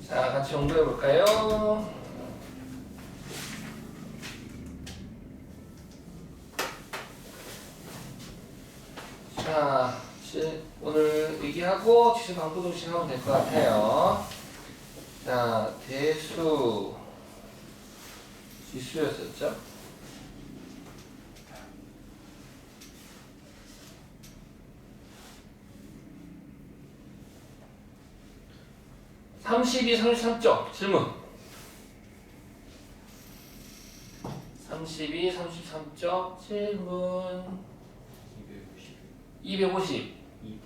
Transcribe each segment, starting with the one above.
자, 같이 공부해 볼까요? 자, 오늘 얘기하고 지수 방법동식 하면 될 것 같아요. 자, 대수 지수였었죠? (32, 33쪽) 질문. 32, 33쪽 질문. 250.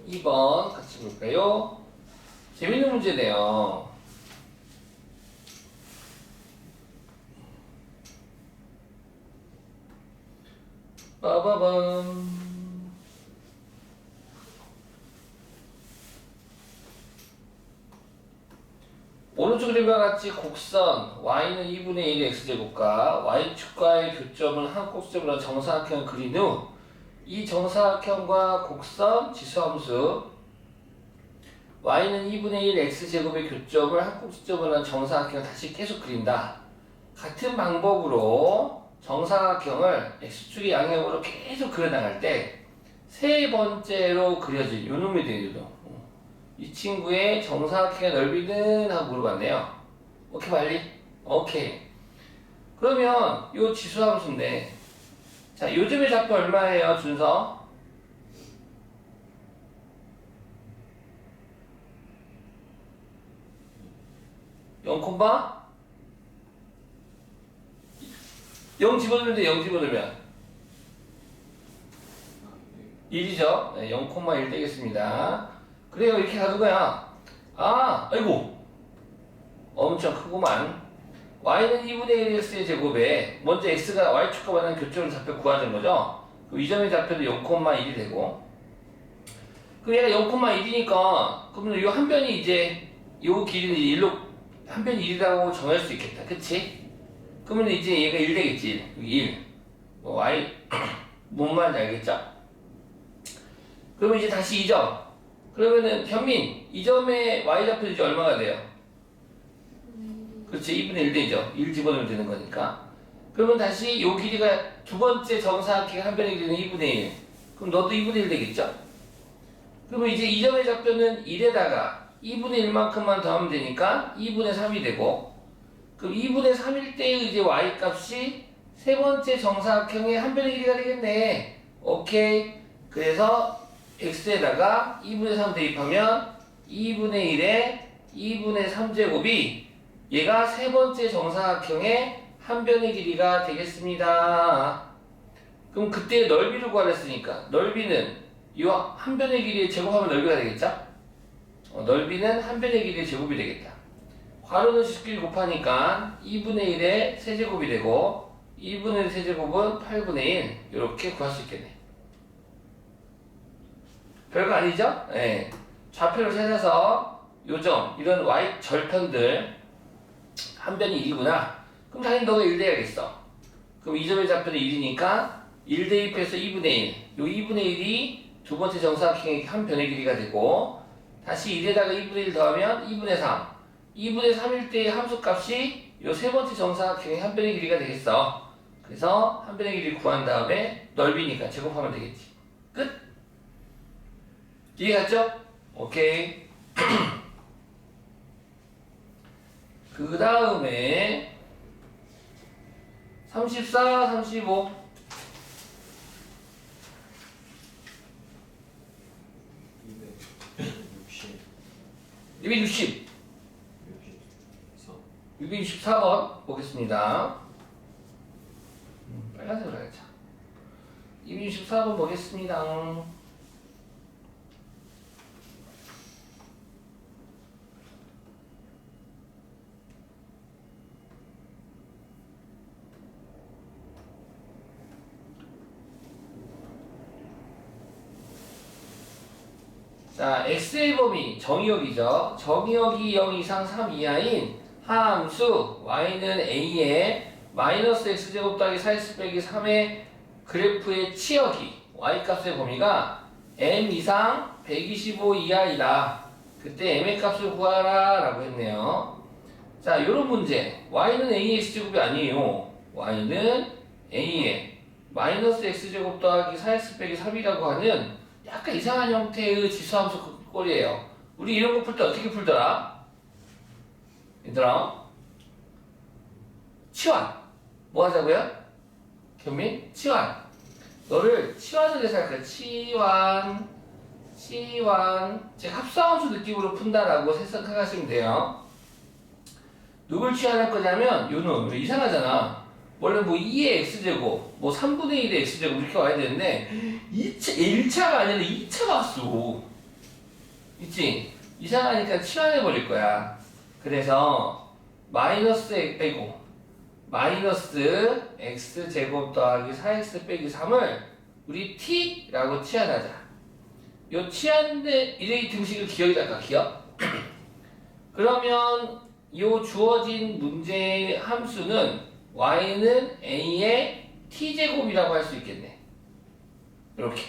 2번 같이 볼까요? 재밌는 문제네요. 빠바밤. 오른쪽 그림과 같이 곡선 y는 2분의 1의 x제곱과 y축과의 교점을 한 꼭지점으로 정사각형을 그린 후 이 정사각형과 곡선 지수함수 y는 2분의 1 x제곱의 교점을 한 꼭지점으로 한 정사각형을 다시 계속 그린다. 같은 방법으로 정사각형을 x축의 양형으로 계속 그려나갈 때 세 번째로 그려진 요 놈이 되죠. 이 친구의 정사각형의 넓이는 하고 물어봤네요. 오케이 빨리? 오케이. 그러면 요 지수함수인데 자 요즘의 좌표 얼마예요 준서? 0, 0 집어넣으면 돼. 0 집어넣으면 1이죠. 네, 0,1 되겠습니다. 그래요. 이렇게 가는 거야. 아, 아이고. 엄청 크구만. y는 2분의 1 x의 제곱에 먼저 x가 y축과 만난 교점을 좌표 구하는 거죠. 그럼 이 점의 좌표도 0,1이 되고 그럼 얘가 0,1이니까 그러면 이 한 변이 이제 요 길이는 1로 한 변이 1이라고 정할 수 있겠다. 그치? 그러면 이제 얘가 1 되겠지. 1. 뭐 y 뭔 말인지 알겠죠? 그러면 이제 다시 2점. 그러면은 현민, 이 점의 y좌표 이제 얼마가 돼요? 그렇지, 2분의 1 되죠. 1 집어넣으면 되는 거니까. 그러면 다시 요 길이가 두 번째 정사각형 한 변의 길이는 2분의 1. 그럼 너도 2분의 1 되겠죠? 그러면 이제 이 점의 좌표는 1에다가 2분의 1만큼만 더하면 되니까 2분의 3이 되고 그럼 2분의 3일 때의 이제 y 값이 세 번째 정사각형의 한 변의 길이가 되겠네. 오케이. 그래서 x에다가 2분의 3 대입하면 2분의 1에 2분의 3제곱이 얘가 세 번째 정사각형의 한 변의 길이가 되겠습니다. 그럼 그때 넓이를 구하랬으니까 넓이는 이 한 변의 길이의 제곱하면 넓이가 되겠죠? 넓이는 한 변의 길이의 제곱이 되겠다. 괄호는 식끼리 곱하니까 2분의 1의 세제곱이 되고 2분의 1 세제곱은 8분의 1 이렇게 구할 수 있겠네. 별거 아니죠? 네. 좌표를 찾아서 요점 이런 y 절편들 한 변이 1이구나. 그럼 당연히 너가 1 돼야겠어. 그럼 이 점의 좌표는 1이니까 1 대입해서 2분의 1. 요 2분의 1이 두 번째 정사각형의 한 변의 길이가 되고 다시 1에다가 2분의 1 더하면 2분의 3. 2분의 3일 때의 함수값이 요 세 번째 정사각형의 한 변의 길이가 되겠어. 그래서 한 변의 길이를 구한 다음에 넓이니까 제곱하면 되겠지. 끝? 이해갔죠? 오케이. 그 다음에 34, 35 260 264번 보겠습니다. 빨간색으로 하자. 264번 보겠습니다. 자, x의 범위 정의역이죠. 정의역이 0 이상 3 이하인 함수 y는 a에 마이너스 x제곱 더하기 4x 빼기 3의 그래프의 치역이 y값의 범위가 m 이상 125 이하이다. 그때 m의 값을 구하라 라고 했네요. 자, 요런 문제. y는 a의 x제곱이 아니에요. y는 a의 마이너스 x제곱 더하기 4x 빼기 3이라고 하는 약간 이상한 형태의 지수함수 꼴이에요. 우리 이런 거 풀 때 어떻게 풀더라? 얘들아, 치환. 뭐 하자고요? 견민? 치환. 너를 치환을 해서 할 거야. 치환. 즉 합성함수 느낌으로 푼다라고 생각하시면 돼요. 누굴 치환할 거냐면 요놈. 이상하잖아. 원래 뭐 2의 x제곱, 뭐 3분의 1의 x제곱 이렇게 와야 되는데 1차가 아니라 2차가 왔어. 있지? 이상하니까 치환해 버릴 거야. 그래서 마이너스 x제곱 더하기 4x 빼기 3을 우리 t라고 치환하자. 요 치환의 이레이 등식을 기억에다가 기억. 그러면 요 주어진 문제의 함수는 y는 a의 t제곱이라고 할 수 있겠네. 이렇게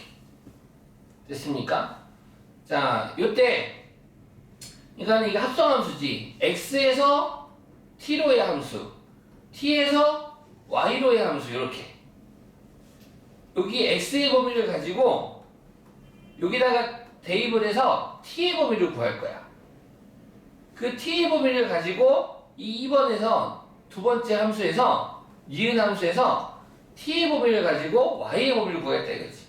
됐습니까? 자, 요때 그러니까 이게 합성함수지. x에서 t로의 함수, t에서 y로의 함수. 이렇게 여기 x의 범위를 가지고 여기다가 대입을 해서 t의 범위를 구할 거야. 그 t의 범위를 가지고 이 2번에서 두 번째 함수에서 니은 함수에서 t의 범위를 가지고 y의 범위를 구하겠다 이거지.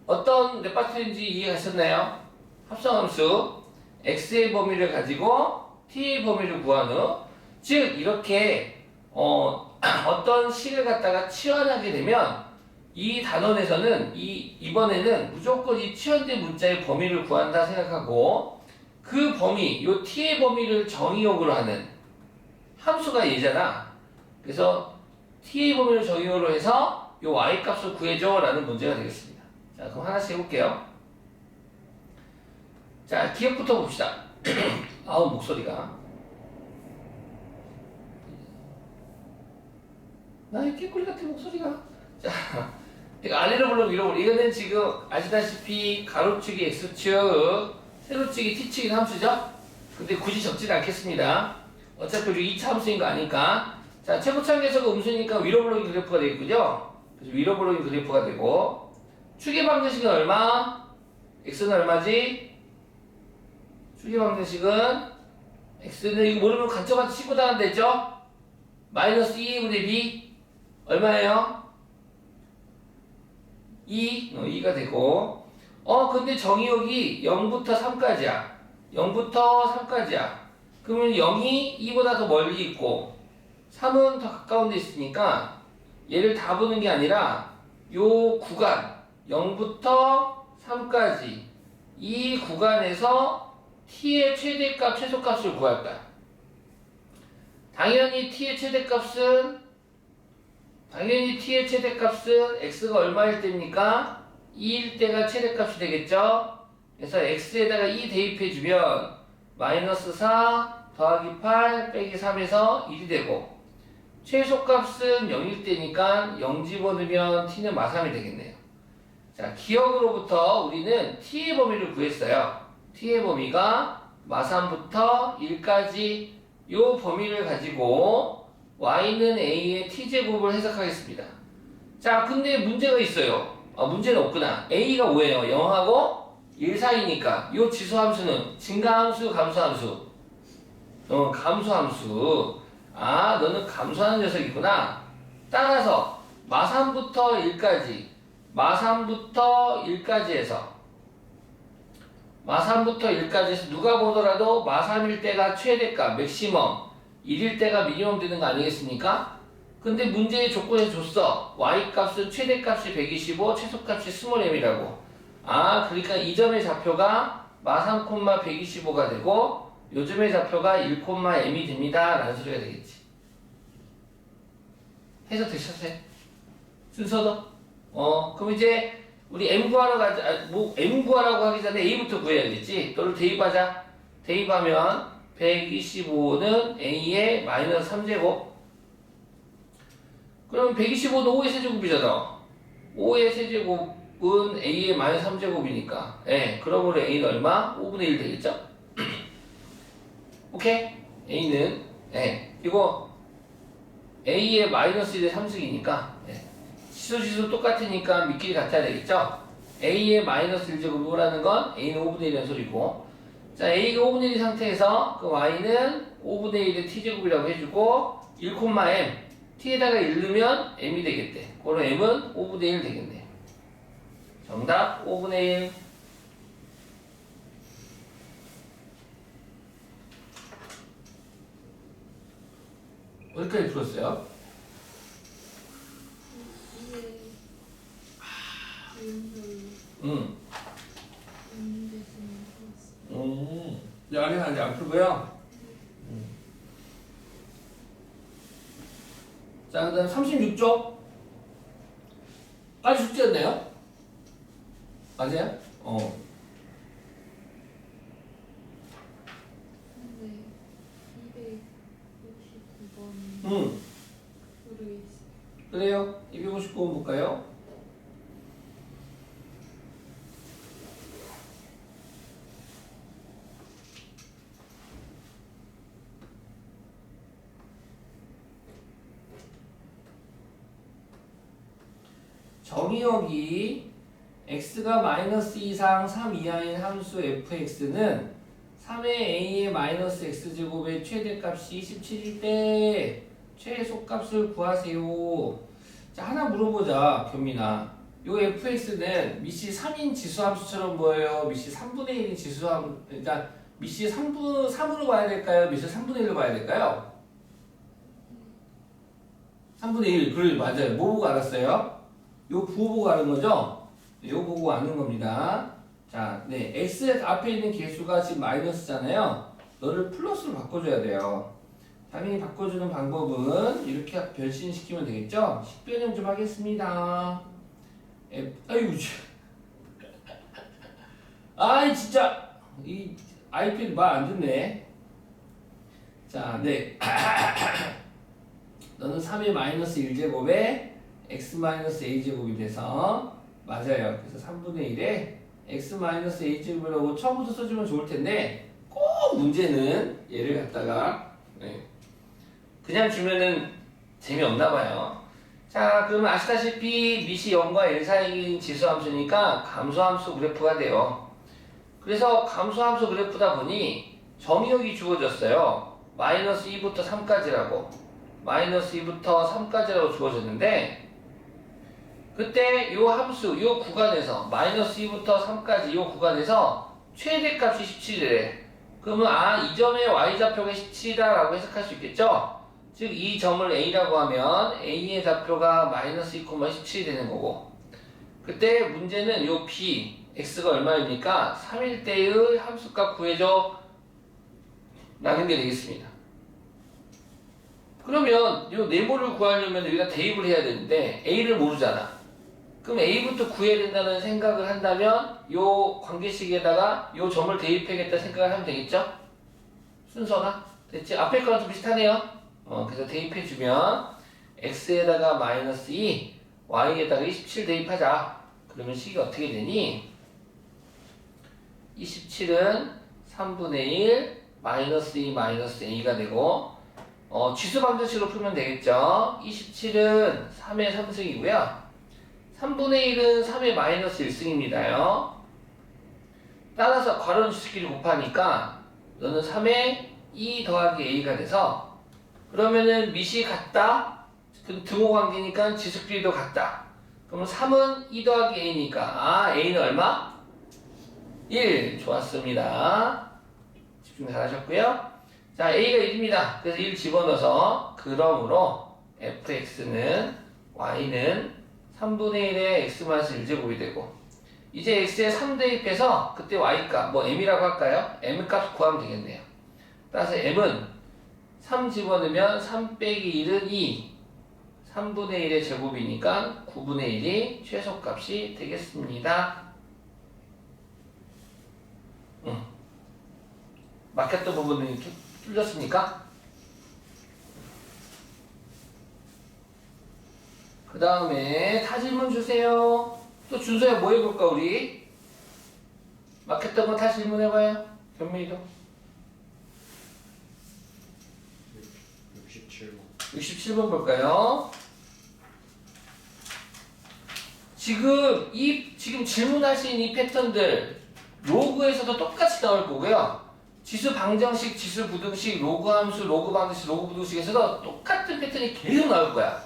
어떤 레파토리인지 이해가셨나요? 합성함수 x의 범위를 가지고 t의 범위를 구한 후, 즉 이렇게 어떤 식을 갖다가 치환하게 되면 이 단원에서는 이번에는 무조건 이 치환된 문자의 범위를 구한다 생각하고, 그 범위, 요 t의 범위를 정의역으로 하는 함수가 얘잖아. 그래서 t의 범위를 정의역으로 해서 요 y 값을 구해줘 라는 문제가 되겠습니다. 자, 그럼 하나씩 해볼게요. 자, 기억부터 봅시다. 아우, 목소리가. 나의 깨꼬리 같은 목소리가. 자, 이거 아래로 불러 위로 불러. 이거는 지금 아시다시피 가로축이 x축, 세로축이 t축인 함수죠? 근데 굳이 적지는 않겠습니다. 어차피 우리 2차 함수인 거 아니까. 자, 최고차계수가 음수니까 위로 불러긴 그래프가 되겠군요. 그래서 위로 불러긴 그래프가 되고, 축의 방정식은 얼마? x는 얼마지? 축의 방정식은 x는 이거 모르면 간접한테 싣고 다는다 했죠? 마이너스 2분의 b 얼마예요? 2가 되고, 근데 정의역이 0부터 3까지야. 0부터 3까지야. 그러면 0이 2보다 더 멀리 있고 3은 더 가까운 데 있으니까 얘를 다 보는 게 아니라 요 구간 0부터 3까지 이 구간에서 t의 최대값, 최소값을 구할 거야. 당연히 t의 최대값은 x가 얼마일 때입니까? 2일 때가 최대값이 되겠죠? 그래서 x에다가 2 대입해주면 마이너스 4 더하기 8 빼기 3에서 1이 되고, 최소값은 0일 때니까 0 집어넣으면 t는 마삼이 되겠네요. 자, 기억으로부터 우리는 t의 범위를 구했어요. t의 범위가 마삼부터 1까지 요 범위를 가지고 y는 a의 t제곱을 해석하겠습니다. 자, 근데 문제가 있어요. 문제는 없구나. a가 5예요. 0하고 1 사이니까 요 지수함수는 증가함수, 감소함수? 감소함수. 너는 감소하는 녀석이구나. 따라서 마삼부터 1까지 해서 누가 보더라도 마삼일 때가 최대값, 맥시멈, 1일 때가 미니멈 되는 거 아니겠습니까? 근데 문제의 조건에 줬어. y값은 최대값이 125, 최소값이 스몰 m이라고. 그러니까 이 점의 좌표가 마삼, 125가 되고 요점의 좌표가 1, m이 됩니다 라는 소리가 되겠지. 해석 되셨어요? 순서도? 그럼 이제 우리 m 구하러 m 구하라고 하기 전에 a부터 구해야겠지. 너를 대입하자. 대입하면 125는 a의 마이너스 3제곱. 그럼 125는 5의 세제곱이잖아. 5의 세제곱은 a의 마이너스 3제곱이니까. 그러므로 a는 얼마? 5분의 1 되겠죠? 오케이? a는 예. 이거 a의 마이너스 1의 3승이니까 예. 지수 똑같으니까 밑길이 같아야 되겠죠? a의 마이너스 1제곱이라는 건 a는 5분의 1이라는 소리고, 자 a가 5분의 1 상태에서 그 y는 5분의 1의 t제곱이라고 해주고 1,m t에다가 1 넣으면 m이 되겠대. 그럼 m은 5분의 1 되겠네. 정답 5분의 1. 어디까지 풀었어요? 응. 아래는 아직 안 풀고요. 자, 그 다음 36쪽. 까지 숙제였네요? 맞아요? 네, 259번 응. 모르겠어요. 그래요. 259번 볼까요? 정의역이 x가 마이너스 2 이상 3 이하인 함수 fx는 3의 a의 마이너스 x제곱의 최대값이 27일 때 최소값을 구하세요. 자, 하나 물어보자, 견민아. 요 fx는 미시 3인 지수함수처럼 보여요? 미시 3분의 1인 지수함, 그러니까 미시 3으로 봐야 될까요? 미시 3분의 1로 봐야 될까요? 3분의 1, 그래, 맞아요. 뭐 보고 알았어요? 요 부호 보고 아는 거죠? 요 보고 아는 겁니다. 자, 네, x 앞에 있는 개수가 지금 마이너스잖아요. 너를 플러스로 바꿔줘야 돼요. 당연히 바꿔주는 방법은 이렇게 변신시키면 되겠죠? 식변형 좀 하겠습니다. 아이고, 아이 진짜 이 아이패드 말 안 듣네. 자, 네. 너는 3의 마이너스 1제곱에 x 마이너스 a제곱이 돼서 맞아요. 그래서 3분의 1에 x 마이너스 a제곱이라고 처음부터 써주면 좋을 텐데 꼭 문제는 얘를 갖다가 그냥 주면은 재미없나 봐요. 자, 그러면 아시다시피 미시 0과 1 사이인 지수함수니까 감소함수 그래프가 돼요. 그래서 감소함수 그래프다 보니 정의역이 주어졌어요. 마이너스 2부터 3까지라고. 마이너스 2부터 3까지라고 주어졌는데 그때 요 함수, 요 구간에서 마이너스 2부터 3까지 요 구간에서 최대값이 17이래. 그러면 이 점의 y좌표가 17이다라고 해석할 수 있겠죠? 즉 이 점을 a라고 하면 a의 좌표가 마이너스 2,17이 되는 거고, 그때 문제는 요 b, x가 얼마입니까? 3일 때의 함수값 구해줘 라는 게 되겠습니다. 그러면 요 네모를 구하려면 여기다 대입을 해야 되는데 a를 모르잖아. 그럼 a부터 구해야 된다는 생각을 한다면 요 관계식에다가 요 점을 대입해야겠다 생각을 하면 되겠죠? 순서가 됐지? 앞에 거랑 좀 비슷하네요. 그래서 대입해주면 x에다가 마이너스 2, y에다가 27 대입하자. 그러면 식이 어떻게 되니? 27은 3분의 1 마이너스 2 마이너스 a가 되고, 지수 방정식으로 풀면 되겠죠? 27은 3의 3승이고요. 3분의 1은 3의 마이너스 1승입니다요. 따라서 괄호는 지수끼리 곱하니까 너는 3의 2 더하기 a가 돼서, 그러면은 밑이 같다? 등호 관계니까 지수끼리도 같다. 그러면 3은 2 더하기 a니까 a는 얼마? 1. 좋았습니다. 집중 잘하셨고요. 자, a가 1입니다. 그래서 1 집어넣어서 그러므로 fx는 y는 3분의 1의 x-1제곱이 되고, 이제 x에 3 대입해서 그때 y값, 뭐 m이라고 할까요? m값 구하면 되겠네요. 따라서 m은 3 집어넣으면 3 빼기 1은 2, 3분의 1의 제곱이니까 9분의 1이 최소값이 되겠습니다. 막혔던 부분은 뚫렸습니까? 그 다음에 타질문 주세요. 또 준서야 뭐 해볼까 우리? 막혔던 거 타질문 해봐요. 견민이도. 67번 볼까요? 지금 질문하신 이 패턴들 로그에서도 똑같이 나올 거고요. 지수 방정식, 지수 부등식, 로그 함수, 로그 방정식, 로그 부등식에서도 똑같은 패턴이 계속 나올 거야.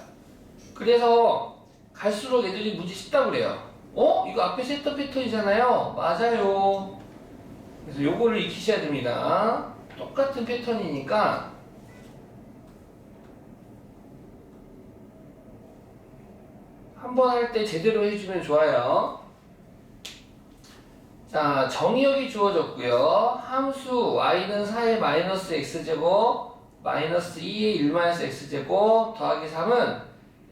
그래서 갈수록 애들이 문제 쉽다고 그래요. 이거 앞에서 했던 패턴이잖아요. 맞아요. 그래서 요거를 익히셔야 됩니다. 똑같은 패턴이니까 한 번 할 때 제대로 해주면 좋아요. 자, 정의역이 주어졌고요. 함수 y는 4의 마이너스 x제곱 마이너스 2의 1 마이너스 x제곱 더하기 3은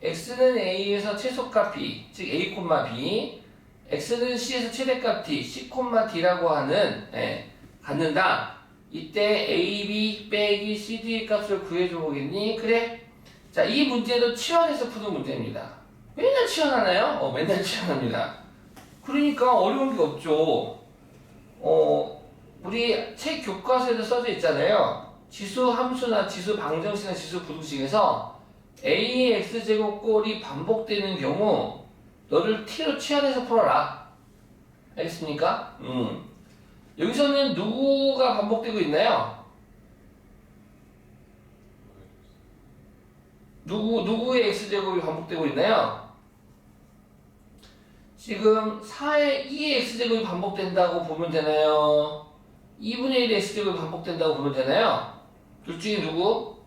x는 a에서 최소값 b, 즉 a, b, x는 c에서 최대값 d, c, d라고 하는 갖는다. 이때 a, b 빼기 c, d 값을 구해줘 보겠니? 그래. 자, 이 문제도 치환해서 푸는 문제입니다. 맨날 치환하나요? 맨날 치환합니다. 그러니까 어려운 게 없죠. 우리 책 교과서에도 써져 있잖아요. 지수 함수나 지수 방정식이나 지수 부등식에서 a의 x제곱 꼴이 반복되는 경우 너를 t로 치환해서 풀어라. 알겠습니까? 여기서는 누구가 반복되고 있나요? 누구의 x제곱이 반복되고 있나요? 지금 4의 2의 x제곱이 반복된다고 보면 되나요? 2분의 1의 x제곱이 반복된다고 보면 되나요? 둘 중에 누구?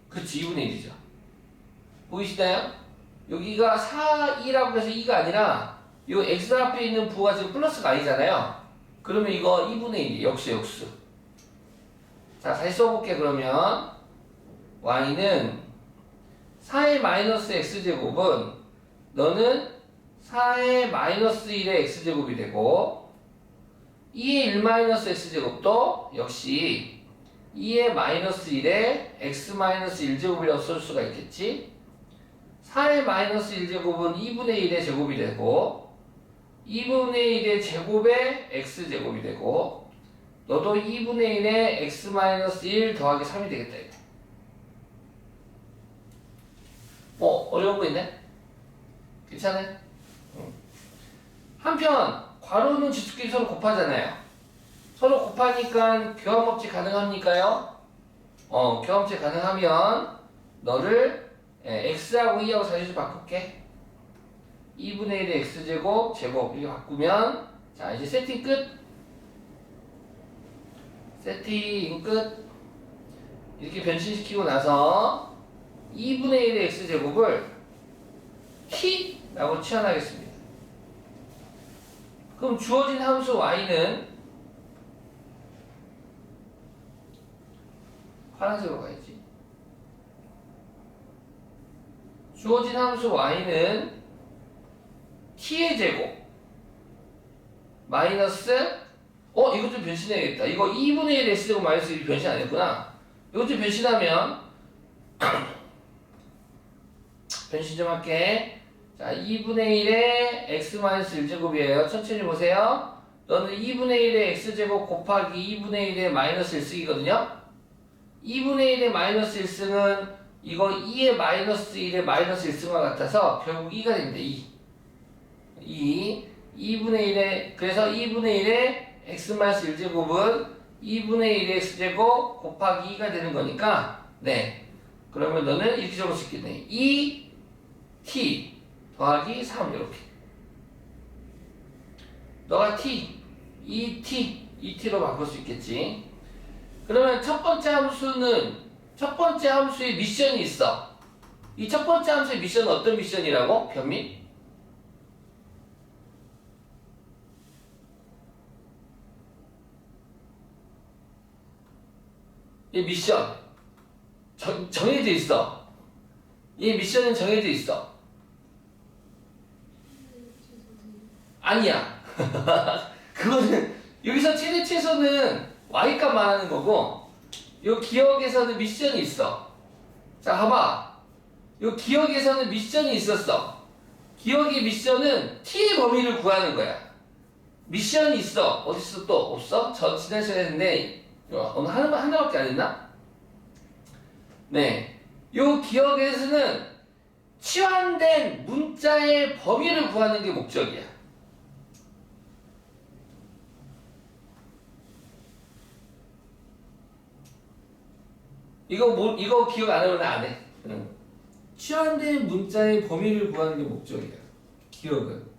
그렇지, 2분의 1이죠. 보이시나요? 여기가 4, 2라고 해서 2가 아니라 이 x 앞에 있는 부가 지금 플러스가 아니잖아요. 그러면 이거 2분의 1이 역수 역수. 자, 다시 써볼게. 그러면 y는 4의 마이너스 x제곱은 너는 4의 마이너스 1의 x제곱이 되고 2의 1 마이너스 x제곱도 역시 2의 마이너스 1의 x 마이너스 1제곱이라고 쓸 수가 있겠지. 4의 마이너스 1제곱은 2분의 1의 제곱이 되고 2분의 1의 제곱의 x제곱이 되고 너도 2분의 1의 x 마이너스 1 더하기 3이 되겠다 이거. 어려운 거 있네? 괜찮아요? 한편 괄호는 지수끼리 서로 곱하잖아요. 서로 곱하니까 교환법칙 가능합니까요? 교환법칙 가능하면 너를 x하고 2하고 사실을 바꿀게. 2분의 1의 x제곱 제곱 이렇게 바꾸면 자 이제 세팅 끝. 세팅 끝. 이렇게 변신시키고 나서 2분의 1의 x제곱을 t라고 치환하겠습니다. 그럼 주어진 함수 y는 파란색으로 가야지. 주어진 함수 y는 t의 제곱 마이너스 이거 좀 변신해야겠다. 이거 2분의 1 x제곱 마이너스 1이 변신 안 했구나. 이거 좀 변신하면 변신 좀 할게. 자, 2분의 1의 x 마이너스 1제곱이에요. 천천히 보세요. 너는 2분의 1의 x제곱 곱하기 2분의 1의 마이너스 1승이거든요. 2분의 1의 마이너스 1승은 이거 2의 마이너스 1의 마이너스 1승과 같아서 결국 2가 됩니다. 2. 2분의 1의 그래서 2분의 1의 x 마이너스 1제곱은 2분의 1의 x제곱 곱하기 2가 되는 거니까 네. 그러면 너는 이렇게 적을 수 있겠네. 2t 더하기 3 이렇게. 너가 t, 2t로 바꿀 수 있겠지. 그러면 첫 번째 함수의 미션이 있어. 이 첫 번째 함수의 미션은 어떤 미션이라고? 변민? 이 미션 정해져 있어. 이 미션은 정해져 있어. 아니야. 그거는 여기서 최대 최소는 y값 말하는 거고 요 기억에서는 미션이 있어. 자 봐봐. 요 기억에서는 미션이 있었어. 기억의 미션은 t의 범위를 구하는 거야. 미션이 있어. 어딨어 또? 없어? 저 지난 시간에 했는데 오늘 하나밖에 안 했나? 네, 요 기억에서는 치환된 문자의 범위를 구하는 게 목적이야. 이거 기억 안 하면 안 해. 응. 치환된 문자의 범위를 구하는 게 목적이야. 기억은.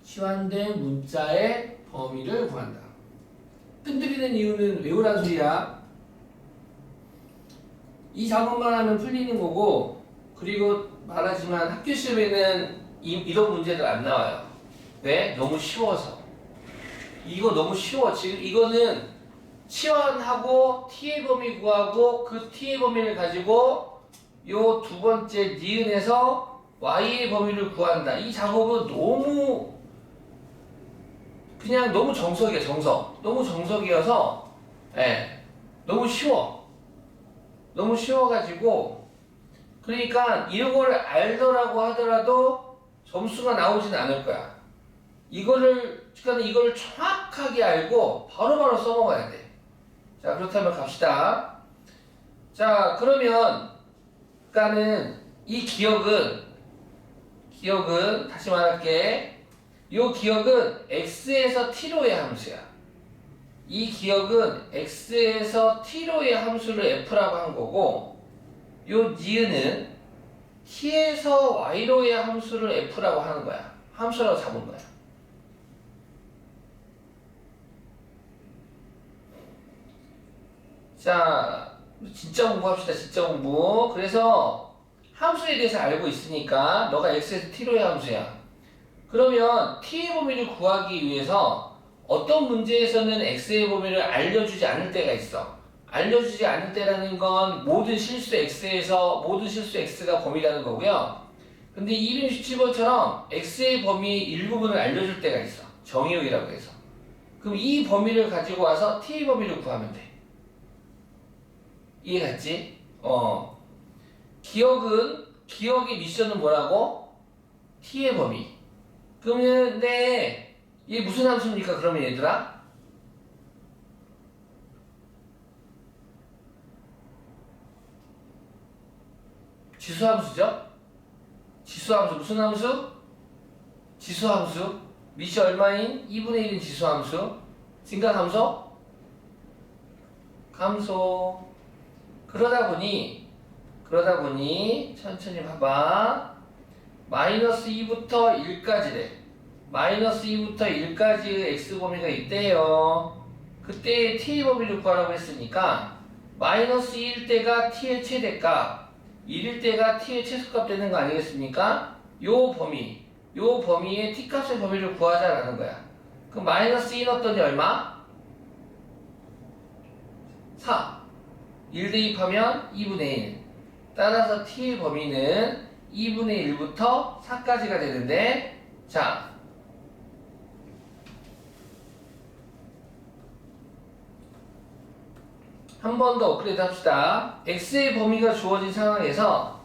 치환된 문자의 범위를 구한다. 뜸들이는 이유는 외우란 소리야. 이 작업만 하면 풀리는 거고, 그리고 말하지만 학교 시험에는 이런 문제들 안 나와요. 왜? 너무 쉬워서. 이거 너무 쉬워. 지금 이거는 치환하고 t의 범위 구하고 그 t의 범위를 가지고 요 두 번째 니은에서 y의 범위를 구한다. 이 작업은 너무 그냥 너무 정석이야. 정석. 너무 정석이어서 너무 쉬워. 너무 쉬워가지고 그러니까 이걸 알더라고 하더라도 점수가 나오진 않을 거야. 그러니까 이거를 정확하게 알고 바로바로 써먹어야 돼. 자, 그렇다면 갑시다. 자, 그러니까는 이 기억은 다시 말할게. 이 기억은 x에서 t로의 함수야. 이 기억은 x에서 t로의 함수를 f라고 한 거고, 요 니은은 t에서 y로의 함수를 f라고 하는 거야. 함수라고 잡은 거야. 자, 진짜 공부합시다. 진짜 공부. 그래서 함수에 대해서 알고 있으니까 너가 x에서 t로의 함수야. 그러면 t의 범위를 구하기 위해서 어떤 문제에서는 x의 범위를 알려주지 않을 때가 있어. 알려주지 않을 때라는 건 모든 실수 x가 범위라는 거고요. 근데 267번처럼 x의 범위 일부분을 알려줄 때가 있어. 정의역이라고 해서. 그럼 이 범위를 가지고 와서 t의 범위를 구하면 돼. 이해갔지? 기억의 미션은 뭐라고? t의 범위. 그러면 이게 무슨 함수입니까? 그러면 얘들아? 지수함수죠? 지수함수 무슨 함수? 지수함수. 밑이 얼마인? 2분의 1인 지수함수. 증가함수? 감소. 그러다 보니 천천히 봐봐. 마이너스 2부터 1까지래. 마이너스 2부터 1까지의 x범위가 있대요. 그때 t의 범위를 구하라고 했으니까 마이너스 2일 때가 t의 최대값, 1일 때가 t의 최소값 되는 거 아니겠습니까? 요 범위의 t값의 범위를 구하자라는 거야. 그럼 마이너스 2 넣었더니 얼마? 4. 1 대입하면 2분의 1. 따라서 t의 범위는 2분의 1부터 4까지가 되는데, 자, 한 번 더 업그레이드 합시다. x의 범위가 주어진 상황에서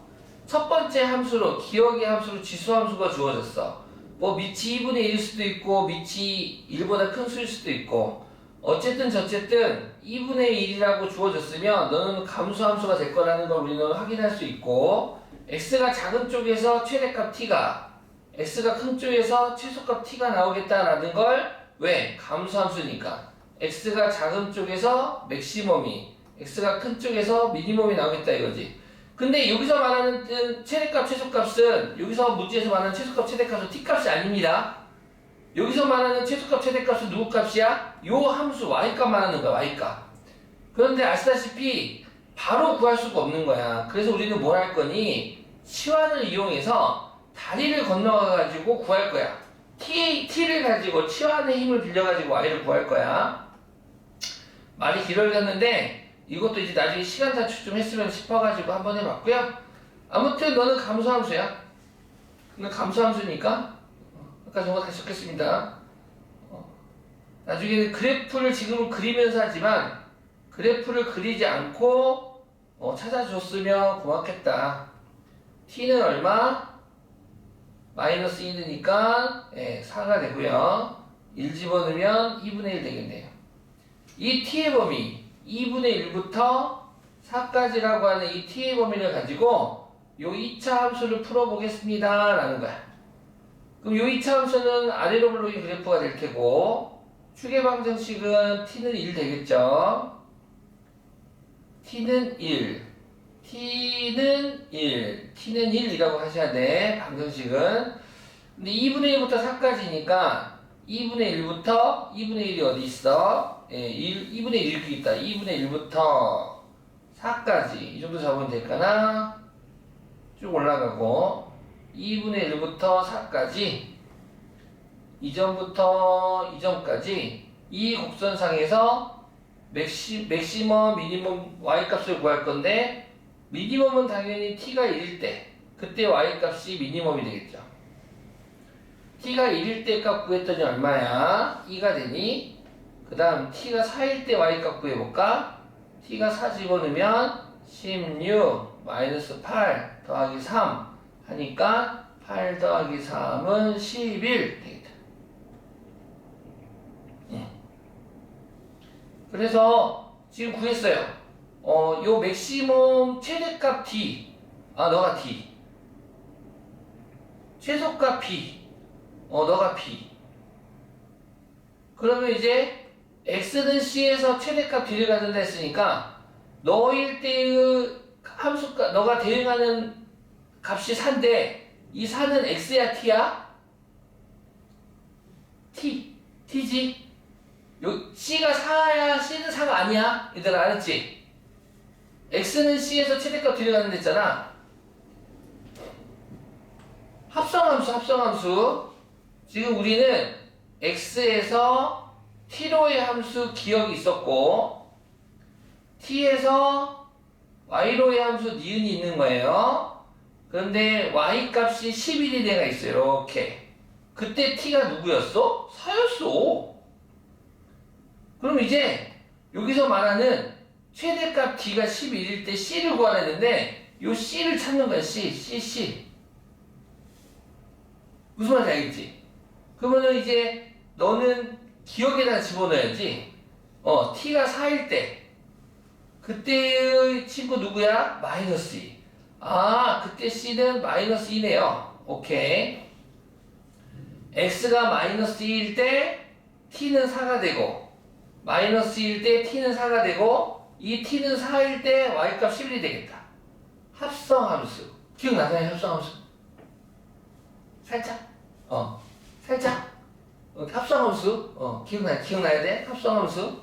첫 번째 함수로, 기억의 함수로 지수함수가 주어졌어. 뭐 밑이 2분의 1일 수도 있고 밑이 1보다 큰 수일 수도 있고, 어쨌든 2분의 1이라고 주어졌으면 너는 감수함수가 될 거라는 걸 우리는 확인할 수 있고, x가 작은 쪽에서 최대값 t가, x가 큰 쪽에서 최소값 t가 나오겠다라는 걸, 왜? 감수함수니까. x가 작은 쪽에서 맥시멈이, x가 큰 쪽에서 미니멈이 나오겠다 이거지. 근데 여기서 말하는 최대값 최소값은, 여기서 문제에서 말하는 최소값 최대값은 t값이 아닙니다. 여기서 말하는 최소값 최대값은 누구 값이야? 요 함수 y값 말하는 거야. y값. 그런데 아시다시피 바로 구할 수가 없는 거야. 그래서 우리는 뭘 할 거니? 치환을 이용해서 다리를 건너가 가지고 구할 거야. t를 가지고 치환의 힘을 빌려 가지고 y를 구할 거야. 말이 길어졌는데 이것도 이제 나중에 시간 단축 좀 했으면 싶어가지고 한번 해봤고요. 아무튼 너는 감수함수야. 너는 감수함수니까 아까 저거 다시 적겠습니다. 나중에는 그래프를 지금은 그리면서 하지만 그래프를 그리지 않고 찾아줬으면 고맙겠다. t는 얼마? 마이너스 1이니까 4가 되고요. 1 집어넣으면 2분의 1 되겠네요. 이 t의 범위 2분의 1부터 4까지라고 하는 이 t의 범위를 가지고 요 2차 함수를 풀어보겠습니다 라는 거야. 그럼 요 2차 함수는 아래로 블록이 그래프가 될 테고 축의 방정식은 t는 1 되겠죠. t는 1 t는 1이라고 하셔야 돼. 방정식은. 근데 2분의 1부터 4까지니까 2분의 1부터 2분의 1이 어디 있어? 2분의 1 이렇게 있다. 2분의 1부터 4까지 이 정도 잡으면 될까나? 쭉 올라가고 2분의 1부터 4까지 이점부터 이점까지 이 곡선상에서 맥시멈, 미니멈 y값을 구할 건데 미니멈은 당연히 t가 1일 때 그때 y값이 미니멈이 되겠죠. t가 1일 때 값 구했더니 얼마야? 2가 되니? 그 다음 t가 4일 때 y값 구해볼까? t가 4 집어넣으면 16 마이너스 8 더하기 3 하니까 8 더하기 3은 11 되겠다. 그래서 지금 구했어요. 요 맥시멈 최대값 d. 너가 d. 최소값 b. 너가 b. 그러면 이제 x는 c에서 최대값 d를 가진다 했으니까 너일 때의 함수값, 너가 대응하는 값이 4인데 이 4는 x야 t야? t지? 요 c가 4야 c는 4가 아니야? 얘들아 알았지? x는 c에서 최대값 d를 가진다 했잖아. 합성함수. 지금 우리는 x에서 t로의 함수 기억이 있었고 t에서 y로의 함수 니은이 있는 거예요. 그런데 y값이 11이 돼가 있어요. 이렇게. 그때 t가 누구였어? 4였어. 그럼 이제 여기서 말하는 최대값 d가 11일 때 c를 구하라는데 요 c를 찾는 거야. c. 무슨 말인지 알겠지? 그러면은 이제 너는 기억에다 집어넣어야지. t가 4일 때 그때의 친구 누구야? 마이너스 2. 그때 c는 마이너스 2네요. 오케이. x가 마이너스 2일 때 t는 4가 되고 마이너스 2일 때 t는 4가 되고 이 t는 4일 때 y값 11이 되겠다. 합성함수. 기억나나요? 합성함수? 살짝? 살짝? 합성함수? 기억나야 돼? 합성함수.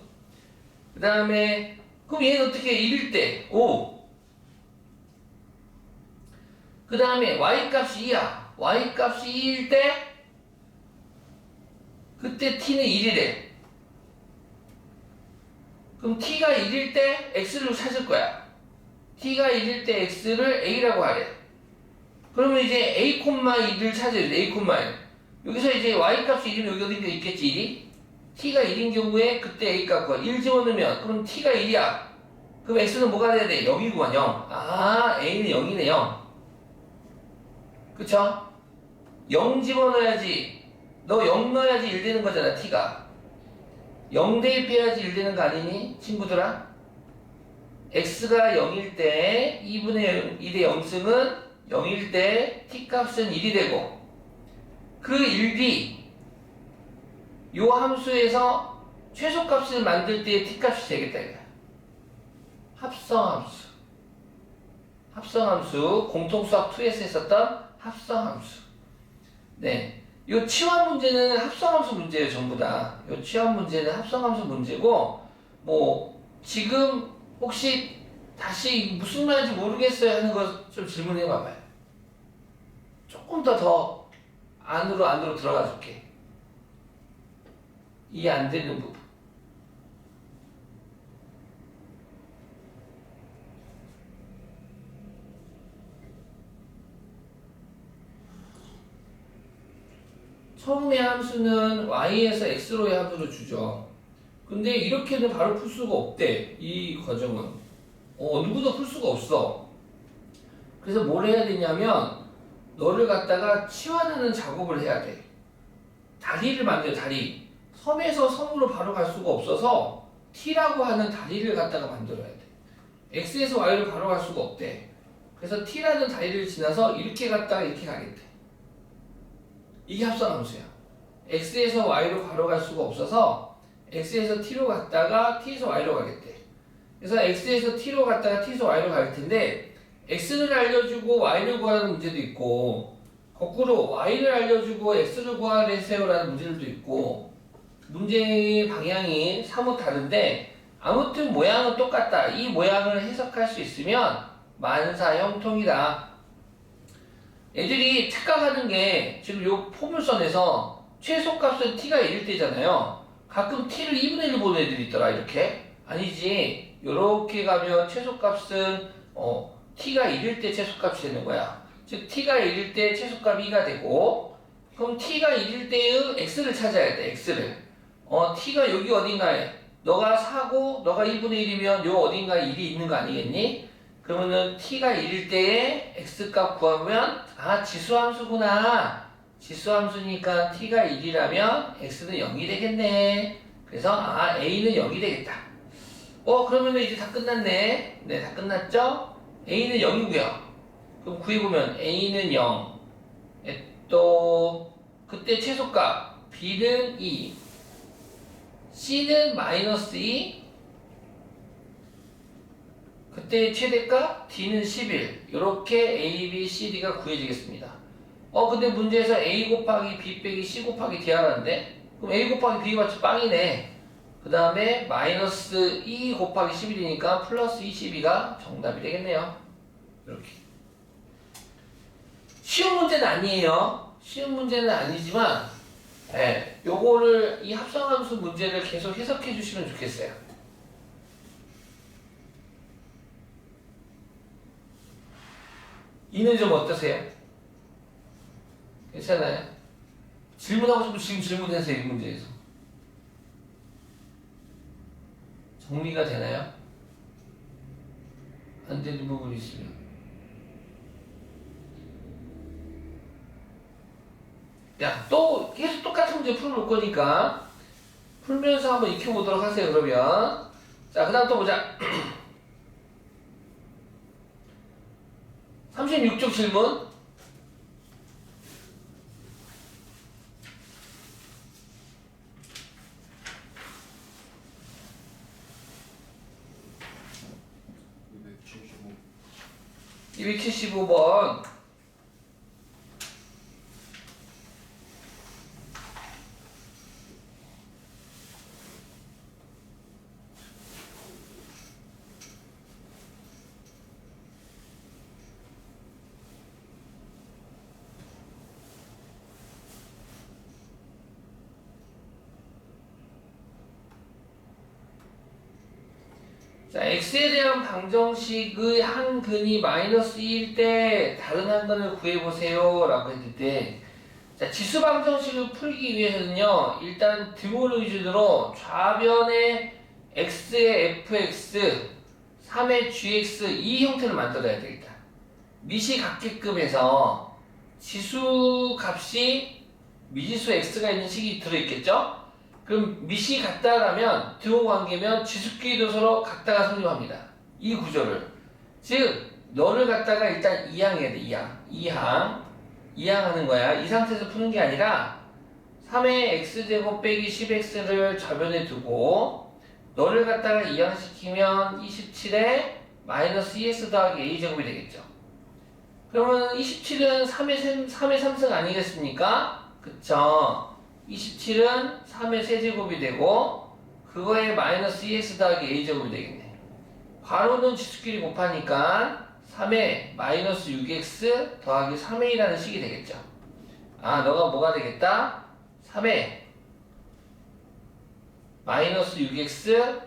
그 다음에 그럼 얘는 어떻게 1일 때 5. 그 다음에 y값이 2야. y값이 2일 때 그때 t는 1이래. 그럼 t가 1일 때 x를 찾을 거야. t가 1일 때 x를 a라고 하래. 그러면 이제 a, 1을 찾아야 돼. a, 1. 여기서 이제 y값이 1이면 여기 어딘가 있겠지 1이? t가 1인 경우에 그때 a 값과 1 집어넣으면 그럼 t가 1이야. 그럼 x는 뭐가 돼야 돼? 0이구만 0. a는 0이네 0. 그쵸? 0 집어넣어야지. 너 0 넣어야지 1 되는 거잖아 t가. 0 대입해야지 1 되는 거 아니니? 친구들아? x가 0일 때 2분의 1의 0승은 0일 때 t값은 1이 되고 그 1이 요 함수에서 최소값을 만들 때의 t값이 되겠다 이거야. 합성함수 공통수학 2에서 했었던 합성함수. 네, 요 치환 문제는 합성함수 문제예요. 전부 다. 요 치환 문제는 합성함수 문제고 뭐 지금 혹시 다시 무슨 말인지 모르겠어요 하는 거 좀 질문해 봐봐요. 조금 더 안으로 들어가 줄게. 이해 안 되는 부분. 처음에 함수는 y에서 x로의 함수를 주죠. 근데 이렇게는 바로 풀 수가 없대. 이 과정은. 누구도 풀 수가 없어. 그래서 뭘 해야 되냐면 너를 갖다가 치환하는 작업을 해야 돼. 다리를 만들어, 다리. 섬에서 섬으로 바로 갈 수가 없어서 t라고 하는 다리를 갖다가 만들어야 돼. x에서 y로 바로 갈 수가 없대. 그래서 t라는 다리를 지나서 이렇게 갔다가 이렇게 가겠대. 이게 합성함수야. x에서 y로 바로 갈 수가 없어서 x에서 t로 갔다가 t에서 y로 가겠대. 그래서 x에서 t로 갔다가 t에서 y로 갈 텐데 x를 알려주고 y를 구하라는 문제도 있고 거꾸로 y를 알려주고 x를 구하래세요라는 문제들도 있고 문제의 방향이 사뭇 다른데 아무튼 모양은 똑같다. 이 모양을 해석할 수 있으면 만사형통이다. 애들이 착각하는 게 지금 요 포물선에서 최소값은 t가 1일 때잖아요. 가끔 t를 2분의 1로 보는 애들이 있더라. 이렇게 아니지. 요렇게 가면 최소값은 t가 1일 때 최소값이 되는 거야. 즉 t가 1일 때 최소값 2가 되고 그럼 t가 1일 때의 x를 찾아야 돼. x를 t가 여기 어딘가에 너가 4고 너가 2분의 1이면 요 어딘가에 1이 있는 거 아니겠니? 그러면은 t가 1일 때의 x값 구하면 지수함수구나. 지수함수니까 t가 1이라면 x는 0이 되겠네. 그래서 a는 0이 되겠다. 그러면은 이제 다 끝났네. 네, 다 끝났죠? a는 0이고요. 그럼 구해보면 a는 0. 또 그때 최소값 b는 2, c는 마이너스 2, 그때 최대값 d는 11. 이렇게 a, b, c, d가 구해지겠습니다. 근데 문제에서 a 곱하기 b 빼기 c 곱하기 d 하라는데 그럼 a 곱하기 b 맞지 빵이네. 그 다음에 마이너스 2 곱하기 11이니까 플러스 22가 정답이 되겠네요. 이렇게. 쉬운 문제는 아니에요. 쉬운 문제는 아니지만 요거를 이 합성함수 문제를 계속 해석해 주시면 좋겠어요. 이는 좀 어떠세요? 괜찮아요? 질문하고 싶으면 지금 질문하세요. 이 문제에서. 정리가 되나요? 안 되는 부분이 있으면. 야, 또 계속 똑같은 문제 풀어볼 거니까 풀면서 한번 익혀보도록 하세요. 그러면 자, 그 다음 또 보자. 36쪽 질문. 이 275번. 자, x에 대한 방정식의 한 근이 마이너스 2일 때 다른 한 근을 구해보세요 라고 했을 때 자, 지수 방정식을 풀기 위해서는요 일단 등호를 기준으로 좌변에 x의 fx 3의 gx 이 형태를 만들어야 되겠다. 밑이 같게끔 해서 지수 값이 미지수 x가 있는 식이 들어있겠죠? 그럼 밑이 같다라면 등호 관계면 지수끼리도 서로 같다가 성립합니다. 이 구조를. 즉 너를 갖다가 일단 이항해야 돼. 이항 하는 거야. 이 상태에서 푸는 게 아니라 3의 x제곱 빼기 10x를 좌변에 두고 너를 갖다가 이항시키면 27에 마이너스 2x 더하기 a제곱이 되겠죠. 그러면 27은 3의 3승 아니겠습니까? 그쵸? 27은 3의 세제곱이 되고 그거에 마이너스 2x 더하기 a제곱이 되겠네. 괄호는 지수끼리 곱하니까 3의 마이너스 6x 더하기 3a라는 식이 되겠죠. 너가 뭐가 되겠다? 3의 마이너스 6x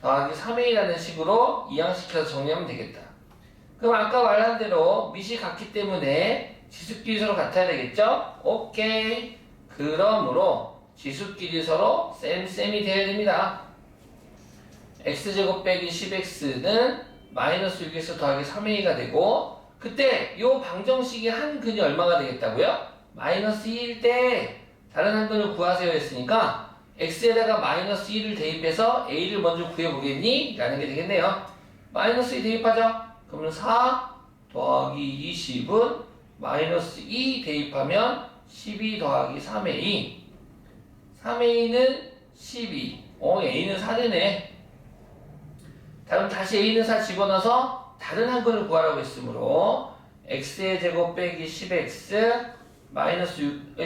더하기 3a라는 식으로 이항시켜서 정리하면 되겠다. 그럼 아까 말한 대로 밑이 같기 때문에 지수끼리 서로 같아야 되겠죠? 오케이. 그러므로 지수끼리 서로 쌤이 되어야 됩니다. x제곱 빼기 10x는 마이너스 6x 더하기 3a가 되고 그때 요 방정식의 한 근이 얼마가 되겠다고요? 마이너스 2일 때 다른 한 근을 구하세요 했으니까 x에다가 마이너스 1을 대입해서 a를 먼저 구해보겠니? 라는 게 되겠네요. 마이너스 2 대입하죠. 그러면 4 더하기 20은 마이너스 2 대입하면 12 더하기 3a 3a는 12 a는 4되네. 다음 다시 a는 4 집어넣어서 다른 한 근을 구하라고 했으므로 x의 제곱 빼기 10x 마이너스 6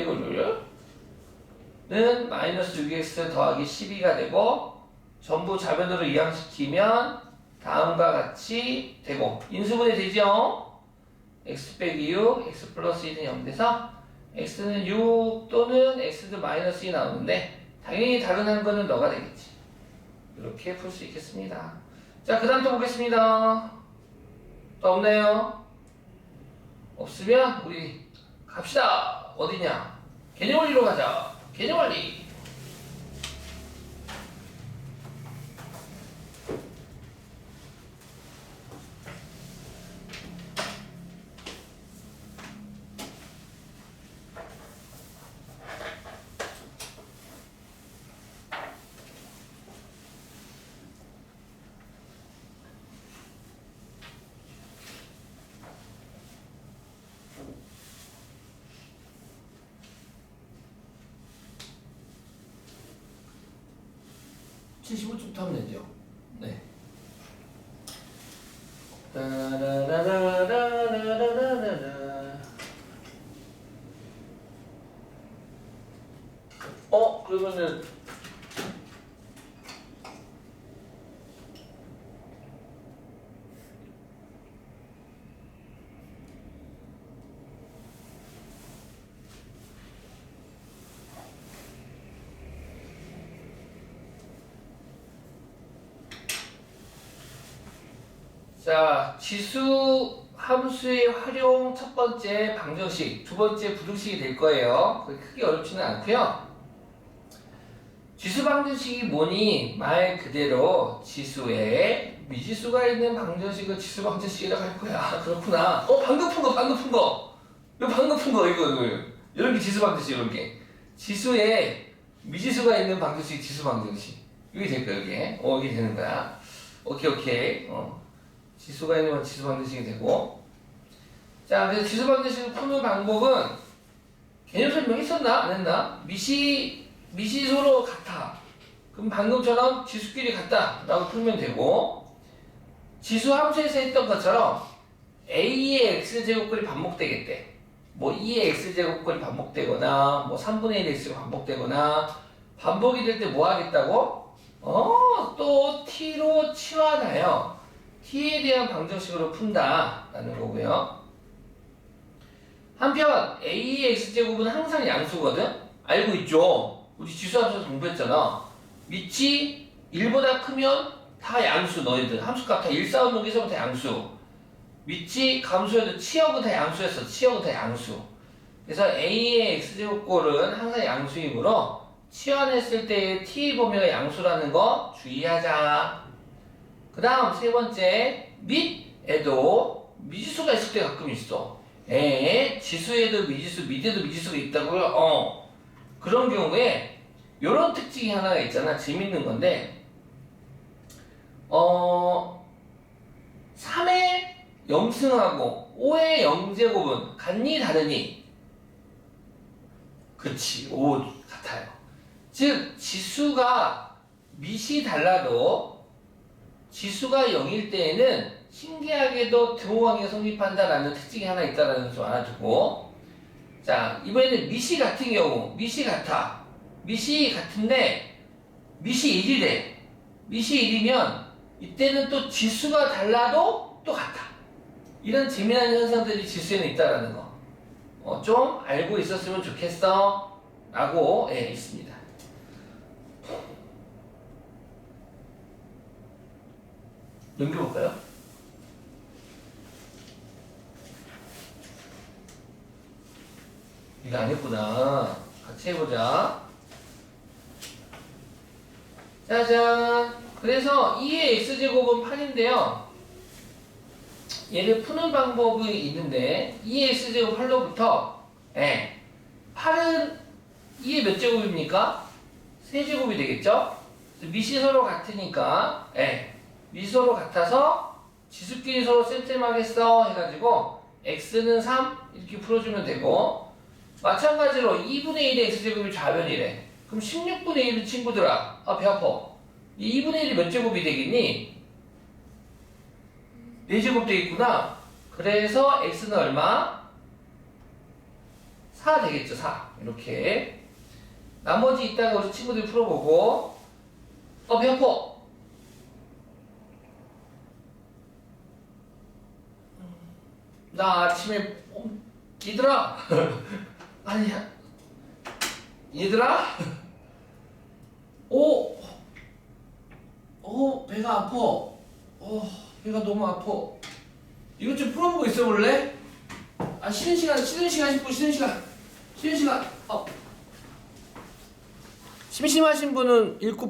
는 마이너스 6x 더하기 12가 되고 전부 좌변으로 이항시키면 다음과 같이 되고 인수분해 되죠? x 빼기 6 x 플러스 1은 0 돼서 x는 6 또는 x는 마이너스 2 나오는데 당연히 다른 한 거는 너가 되겠지. 이렇게 풀 수 있겠습니다. 자, 그 다음 또 보겠습니다. 또 없나요? 없으면 우리 갑시다. 어디냐? 개념원리로 가자. 개념원리. (75쯤) 하면 되죠. 네. 따라라라라라라라라. 그러면은 자, 지수 함수의 활용 첫 번째 방정식, 두 번째 부등식이 될 거예요. 그게 크게 어렵지는 않고요. 지수 방정식이 뭐니? 말 그대로 지수에 미지수가 있는 방정식을 지수 방정식이라고 할 거야. 그렇구나. 방금 푼 거. 이거 방금 푼 거, 이거. 이런 게 지수 방정식, 이런 게. 지수에 미지수가 있는 방정식, 지수 방정식. 이게 될 거야, 이게. 이게 되는 거야. 오케이. 지수가 있는 지수 방정식이 되고. 자, 그래서 지수 방정식을 푸는 방법은 개념 설명했었나? 안 했나? 미시소로 같아. 그럼 방금처럼 지수끼리 같다 라고 풀면 되고, 지수 함수에서 했던 것처럼 a의 x제곱꼴이 반복되겠대. 뭐 2의 x제곱꼴이 반복되거나 뭐 3분의 1 x가 반복되거나 반복이 될 때 뭐 하겠다고? 또 t로 치환하여 t에 대한 방정식으로 푼다 라는 거고요. 한편 a의 x제곱은 항상 양수거든? 알고 있죠? 우리 지수함수에서 공부했잖아. 밑이 1보다 크면 다 양수. 너희들 함수값 다 1, 4, 5, 6, 2, 3은 다 양수. 밑이 감수해도 치역은 다 양수였어. 치역은 다 양수. 그래서 a의 x제곱꼴은 항상 양수이므로 치환했을 때의 t의 범위가 양수라는 거 주의하자. 그 다음 세 번째, 밑에도 미지수가 있을 때 가끔 있어. 지수에도 미지수, 밑에도 미지수가 있다고요? 그런 경우에 요런 특징이 하나가 있잖아. 재밌는 건데 3의 염승하고 5의 영제곱은 같니 다르니? 그치, 5 같아요. 즉 지수가 밑이 달라도 지수가 0일 때에는 신기하게도 등호관계가 성립한다라는 특징이 하나 있다는 걸 알아두고, 자, 이번에는 밑이 같은 경우, 밑이 같아. 밑이 같은데 밑이 1이래. 밑이 1이면 이때는 또 지수가 달라도 또 같아. 이런 재미난 현상들이 지수에는 있다라는 거. 좀 알고 있었으면 좋겠어. 라고 있습니다. 넘겨볼까요? 이거 안 했구나. 같이 해보자. 짜잔. 그래서 2의 x제곱은 8인데요. 얘를 푸는 방법이 있는데 2x제곱 8로부터 8은 2의 몇 제곱입니까? 3제곱이 되겠죠? 밑이 서로 같으니까 밑이 서로 같아서 지수끼리 서로 쌤쌤하겠어 해가지고 x는 3 이렇게 풀어주면 되고 마찬가지로 2분의 1의 x제곱이 좌변이래. 그럼 16분의 1은 친구들아 배 아파. 이 2분의 1이 몇 제곱이 되겠니? 4제곱 되겠구나. 그래서 x는 얼마? 4 되겠죠. 4 이렇게 나머지 이따가 우리 친구들 풀어보고 배 아파. 나 아침에 얘들아 아니야 얘들아 배가 아파. 배가 너무 아파. 이것 좀 풀어보고 있어 볼래? 쉬는 시간 10분 쉬는 시간 심심하신 분은 읽고